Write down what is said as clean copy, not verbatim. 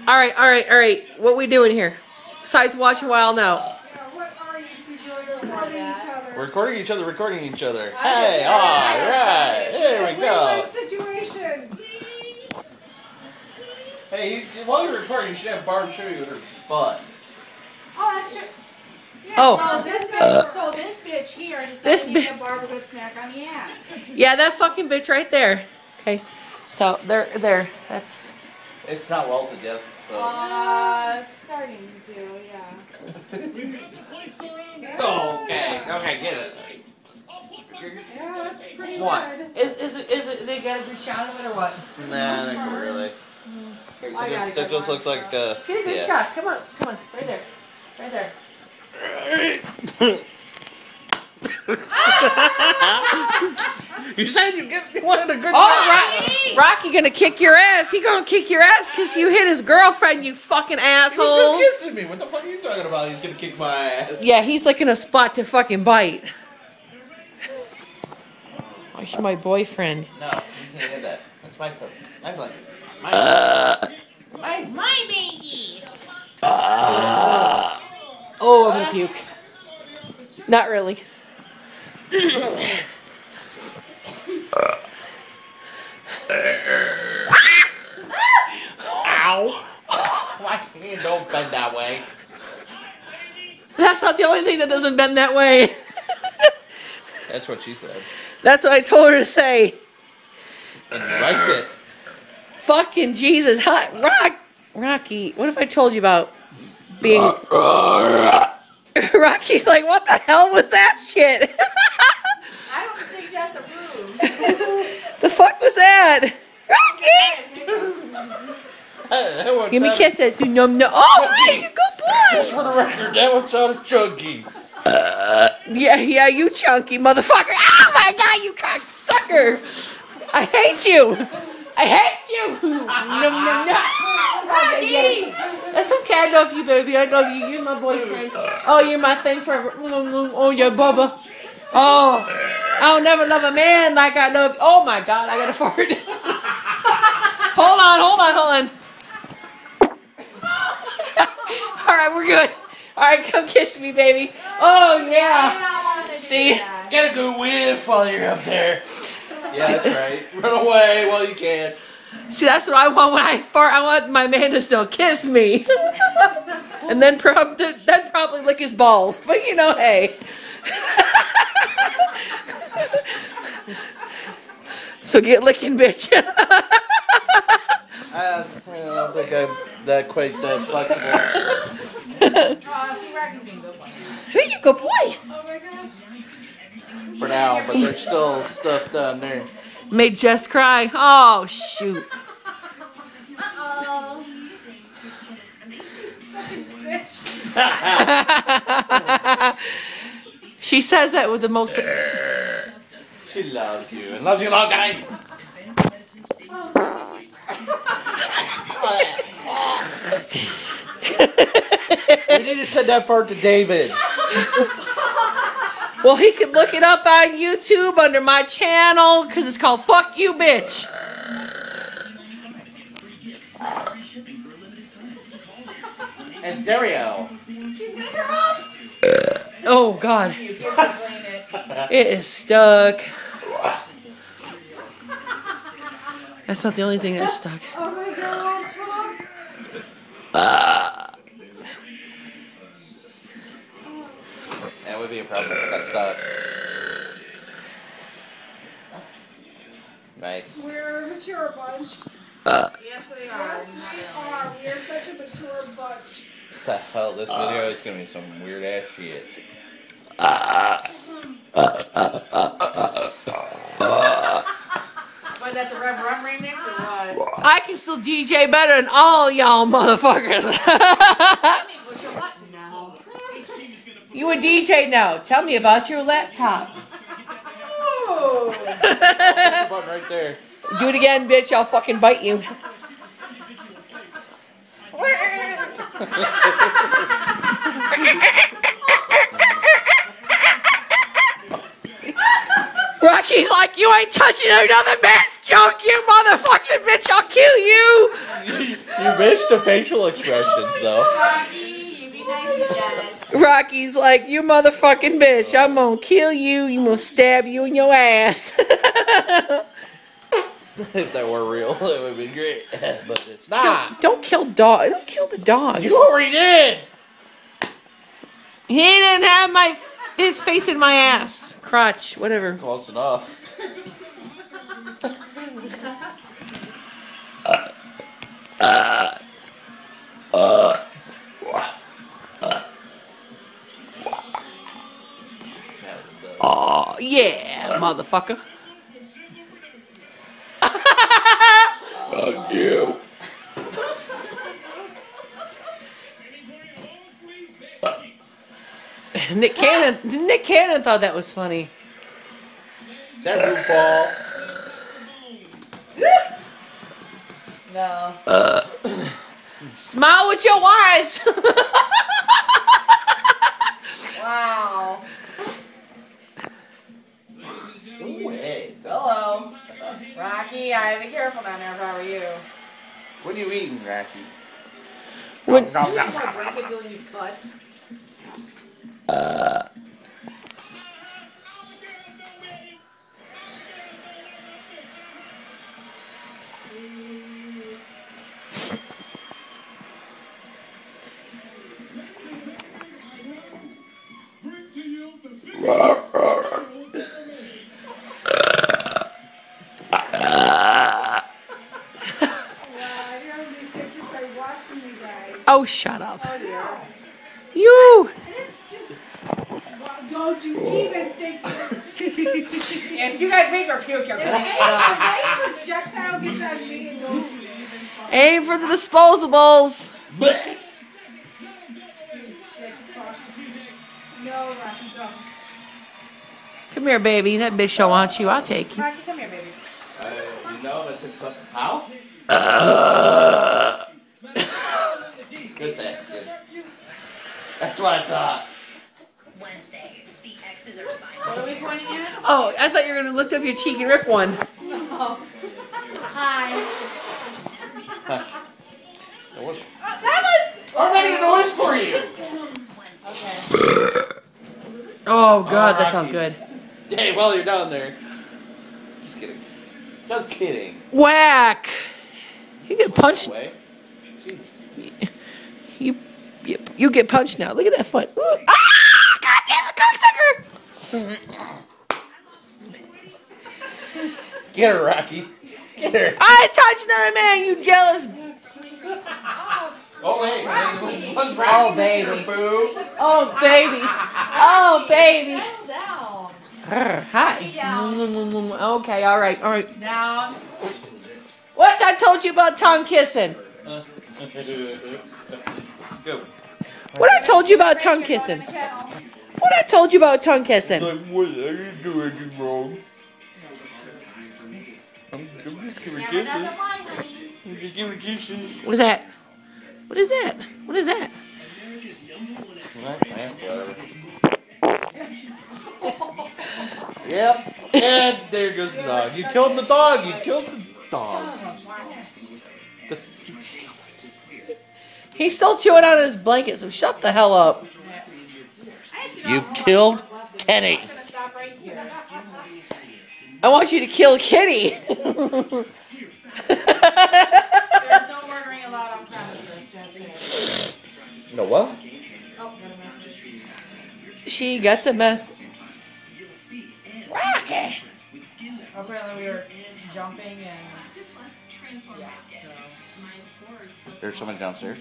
All right. What we doing here? Besides watching Wild Now. What are you two doing recording each other? Recording each other. Hey, alright. Here we go. Situation. Hey, while you're recording, you should have Barb show you her butt. Oh, that's true. Yeah, Oh. So this bitch here decided to give Barb a good smack on the ass. Yeah, that fucking bitch right there. Okay. So, there. That's... It's not welted yet, so. It's starting to, yeah. Okay, get it. Yeah, that's pretty What? good. Is it, they got a good shot of it or what? Nah, not really. It just looks like Get a good shot. Come on. Right there. You said you wanted a good shot. Oh, Rocky gonna kick your ass. He gonna kick your ass because you hit his girlfriend, you fucking asshole. He was just kissing me. What the fuck are you talking about? He's gonna kick my ass. Yeah, he's like in a spot to fucking bite. Oh, he's my boyfriend. No, you can't hit that. That's my foot. My blanket. My baby. Oh, I'm gonna puke. Not really. Ow! My hand don't bend that way. That's not the only thing that doesn't bend that way. That's what she said. That's what I told her to say. And you liked it. Fucking Jesus. Hi, Rocky, what if I told you about being... Rocky's like, what the hell was that shit? I don't think Jess approves. The fuck was that? Rocky! Give me kisses. No. Oh, hey, good Just boy. for the record, that one sounded chunky. Yeah, you chunky motherfucker. Oh my god, you cocksucker. I hate you. No. That's okay. I love you, baby. I love you. You're my boyfriend. Oh, you're my thing forever. Oh, you're Bubba. Oh, I'll never love a man like I love. Oh my God, I gotta fart. Hold on. All right, we're good. All right, come kiss me, baby. Oh yeah. See, Get a good whiff while you're up there. Yeah, that's right. Run away while you can. see, that's what I want when I fart. I want my man to still kiss me, and then probably lick his balls. But you know, hey. So get licking, bitch. I don't think I'm that quite that flexible. See, Rocky's being good boy. Who's your good boy? Oh my gosh. For now, but there's still stuff down there. Made Jess cry. Oh shoot. Uh-oh. Fucking bitch. She says that with the most. She loves you and loves you long time. We need to send that fart to David. Well, he could look it up on YouTube under my channel because it's called "Fuck You, Bitch." And Dario. She's gonna come up. Oh God, You can't blame it. it is stuck. That's not the only thing that's stuck. Oh my gosh. That would be a problem if that's stuck. Nice. We're a mature bunch. Yes, we are. Yes, we are. We are such a mature bunch. What the hell? This video is gonna be some weird ass shit. Was that the Rev Rum remix or what? I can still DJ better than all y'all motherfuckers. Let me push your button now. You a DJ now? Tell me about your laptop. Oh. Push the button right there. Do it again, bitch. I'll fucking bite you. Rocky's like, you ain't touching another man's choke you, motherfucking bitch! I'll kill you! You missed the facial expressions, though. Rocky, you be nice to Jess. Rocky's like, you motherfucking bitch! I'm gonna kill you. I'm gonna stab you in your ass. If that were real, it would be great. But it's not. Don't kill dog. Don't kill the dog. You already did. He didn't have his face in my ass, crotch, whatever. Close enough. Oh yeah, motherfucker. Fuck you. Nick Cannon thought that was funny. Is that RuPaul? No. Smile with your eyes. Wow. Ooh, hey. Hello. Rocky, I'd be careful down there if I were you. What are you eating, Rocky? When- You want to break it doing your cuts? Oh, shut up. Oh dear. You. And it's just. Don't you even think if you guys make her puke, you're gonna a projectile gets on me and don't you even fucking Aim for the disposables. No, Rocky, go. Come here, baby. That bitch don't want you. I'll take you. Rocky, come here, baby. You know, that's a how? Good sex, good. That's what I thought. Wednesday, the X's are fine. What are we pointing at? Oh, I thought you were gonna lift up your cheek and rip one. No. Hi. That was. That was. I'm making a noise for you. Okay. Oh God, that felt Rocky. good. Hey, while you're down there. Just kidding. Just kidding. Whack. You get punched. Way. Jesus. You get punched now. Look at that foot. Ah! God damn it, cocksucker! Get her, Rocky. Get her. I touched another man. You jealous? Oh, wait. One's Rocky. Oh, baby. Boo. Oh baby. Oh baby. Settle down. Hi. Okay. All right. All right. Down. What's I told you about tongue kissing? Go. What I told you about tongue kissing? What I told you about tongue kissing? Like, what? I didn't do anything wrong. I'm just giving kisses. I'm just giving kisses. What is that? What is that? What is that? Yep. And there goes the dog. You killed the dog. You killed the dog. He's still chewing on his blanket, so shut the hell up. You killed Kenny. I'm gonna stop right here. I want you to kill Kitty. There's no murdering allowed on premises, just saying. No what? Oh, got a message. She got a mess. Rocky. Apparently we were jumping and yeah, so. There's someone downstairs.